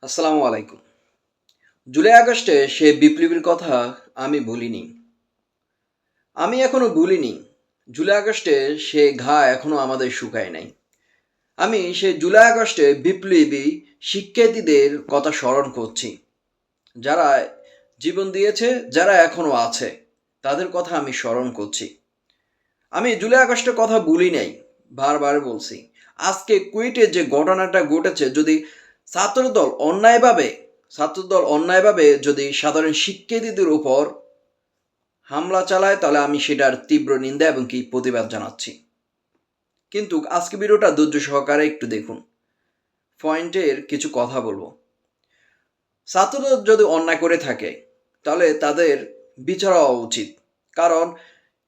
আসসালামু আলাইকুম। জুলাই আগস্টে সে বিপ্লবীর কথা আমি ভুলিনি। আমি এখনো ভুলিনি। জুলাই আগস্টে সে ঘা এখনো আমাদের শুকায় নাই। আমি সেই জুলাই আগস্টে বিপ্লবী শিক্ষার্থীদের কথা স্মরণ করছি। যারা জীবন দিয়েছে, যারা এখনো আছে, তাদের কথা আমি স্মরণ করছি। আমি জুলাই আগস্টের কথা ভুলি নাই। বারবার বলছি। আজকে কুয়েটে যে ঘটনাটা ঘটেছে যদি ছাত্রদল অন্যায়ভাবে ছাত্রদল অন্যায়ভাবে যদি সাধারণ শিক্ষার্থীদের উপর হামলা চালায় তাহলে আমি সেটার তীব্র নিন্দা এবং কি প্রতিবাদ জানাচ্ছি। কিন্তু আজকে ভিডিওটা ধৈর্য সহকারে একটু দেখুন। পয়েন্টের কিছু কথা বলবো। ছাত্রদল যদি অন্যায় করে থাকে তাহলে তাদের বিচার হওয়া উচিত। কারণ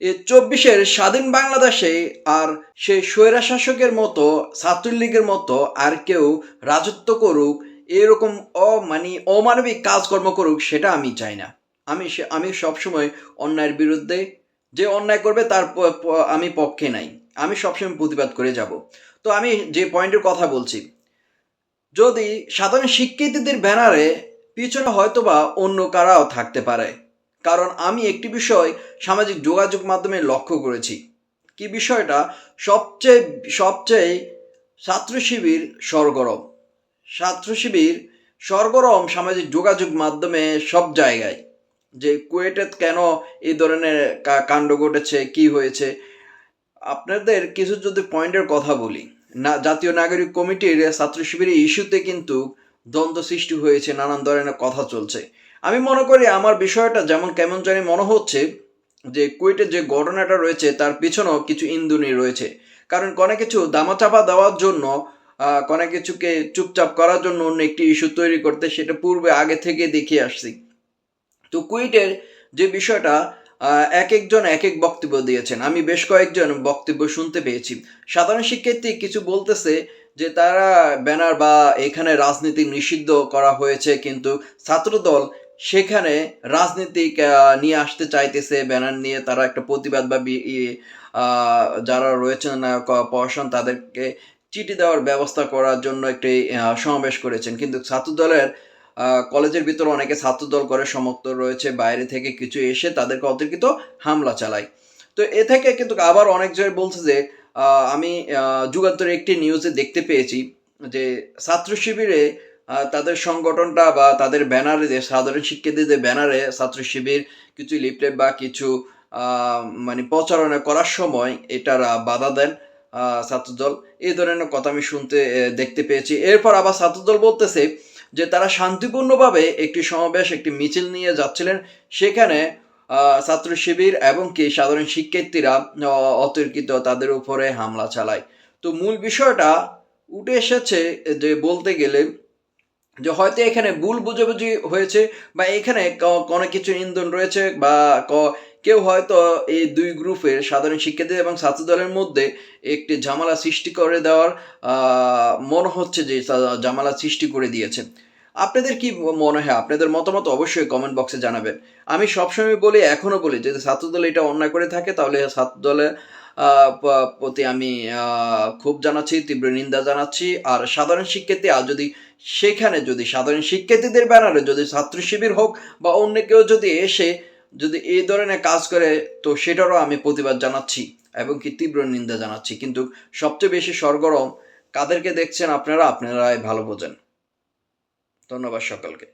এ ২৪-এর স্বাধীন বাংলাদেশে আর সেই স্বৈরশাসকের মতো ছাত্রলীগের মতো আর কেউ রাজত্ব করুক, এরকম অমানবিক কাজকর্ম করুক সেটা আমি চাই না। আমি সবসময় অন্যায়ের বিরুদ্ধে, যে অন্যায় করবে তার আমি পক্ষে নাই। আমি সবসময় প্রতিবাদ করে যাব। তো আমি যে পয়েন্টের কথা বলছি, যদি সাধারণ শিক্ষার্থীদের ব্যানারে পিছনে হয়তোবা অন্য কারাও থাকতে পারে। কারণ আমি একটি বিষয় সামাজিক যোগাযোগ মাধ্যমে লক্ষ্য করেছি। কি বিষয়টা? সবচেয়ে সবচেয়ে ছাত্র শিবির সরগরম। ছাত্র শিবির সরগরম সামাজিক যোগাযোগ মাধ্যমে সব জায়গায়। যে কুয়েটে কেন এই ধরনের কাণ্ড ঘটেছে, কি হয়েছে, আপনাদের কিছু যদি পয়েন্টের কথা বলি, না জাতীয় নাগরিক কমিটির ছাত্র শিবিরের ইস্যুতে কিন্তু দ্বন্দ্ব সৃষ্টি হয়েছে, নানান ধরনের কথা চলছে। আমি মনে করি আমার বিষয়টা যেমন কেমন জানি মনে হচ্ছে যে কুয়েটের যে ঘটনাটা রয়েছে তার পিছনেও কিছু ইন্ধনই রয়েছে। কারণ কোনো কিছু দামাচাপা দেওয়ার জন্য, কোনো কিছুকে চুপচাপ করার জন্য অন্য একটি ইস্যু তৈরি করতে, সেটা পূর্বে আগে থেকে দেখিয়ে আসছি। তো কুয়েটের যে বিষয়টা, এক একজন এক এক বক্তব্য দিয়েছেন। আমি বেশ কয়েকজন বক্তব্য শুনতে পেয়েছি। সাধারণ শিক্ষার্থী কিছু বলতেছে যে তারা ব্যানার বা এখানে রাজনীতি নিষিদ্ধ করা হয়েছে, কিন্তু ছাত্রদল সেখানে রাজনীতিক নিয়ে আসতে চাইতেছে। ব্যানার নিয়ে তারা একটা প্রতিবাদ বা যারা রয়েছেন প্রশাসন তাদেরকে চিঠি দেওয়ার ব্যবস্থা করার জন্য একটি সমাবেশ করেছেন। কিন্তু ছাত্রদলের কলেজের ভিতরে অনেকে ছাত্রদল করে সমর্থক রয়েছে, বাইরে থেকে কিছু এসে তাদেরকে অতর্কিত হামলা চালায়। তো এ থেকে কিন্তু আবার অনেক জায়গায় বলছে যে আমি যুগান্তরের একটি নিউজে দেখতে পেয়েছি যে ছাত্র শিবিরে তাদের সংগঠনটা বা তাদের ব্যানারে, সাধারণ শিক্ষার্থীদের ব্যানারে ছাত্র শিবির কিছু লিফলেট বা কিছু প্রচারণা করার সময় এটার বাধা দেন ছাত্রদল। এই ধরনের কথা আমি দেখতে পেয়েছি। এরপর আবার ছাত্রদল বলতেছে যে তারা শান্তিপূর্ণভাবে একটি সমাবেশ, একটি মিছিল নিয়ে যাচ্ছিলেন। সেখানে ছাত্র শিবির এবং কি সাধারণ শিক্ষার্থীরা অতর্কিত তাদের উপরে হামলা চালায়। তো মূল বিষয়টা উঠে এসেছে যে বলতে গেলে যে হয়তো এখানে ভুল বুঝাবুঝি হয়েছে, বা এখানে কোনো কিছু ইন্ধন রয়েছে, বা কেউ হয়তো এই দুই গ্রুপের সাধারণ শিক্ষার্থী এবং ছাত্রদলের মধ্যে একটি ঝামেলা সৃষ্টি করে দেওয়ার মনে হচ্ছে যে ঝামেলা সৃষ্টি করে দিয়েছে। আপনাদের কি মনে হয়? আপনাদের মতামত অবশ্যই কমেন্ট বক্সে জানাবেন। আমি সবসময় বলি, এখনো বলি, যদি ছাত্রদল এটা অন্যায় করে থাকে তাহলে ছাত্রদলের প্রতি আমি ক্ষোভ জানাচ্ছি, তীব্র নিন্দা জানাচ্ছি। আর সাধারণ শিক্ষার্থী যদি সাধারণ শিক্ষার্থীদের ব্যানারে যদি ছাত্র শিবির হোক বা অন্য কেউ যদি এসে যদি এই ধরনের কাজ করে, তো সেটারও আমি প্রতিবাদ জানাচ্ছি এবং কি তীব্র নিন্দা জানাচ্ছি। কিন্তু সবচেয়ে বেশি সরগরম কাদেরকে দেখছেন আপনারাই ভালো বোঝেন। ধন্যবাদ সকলকে।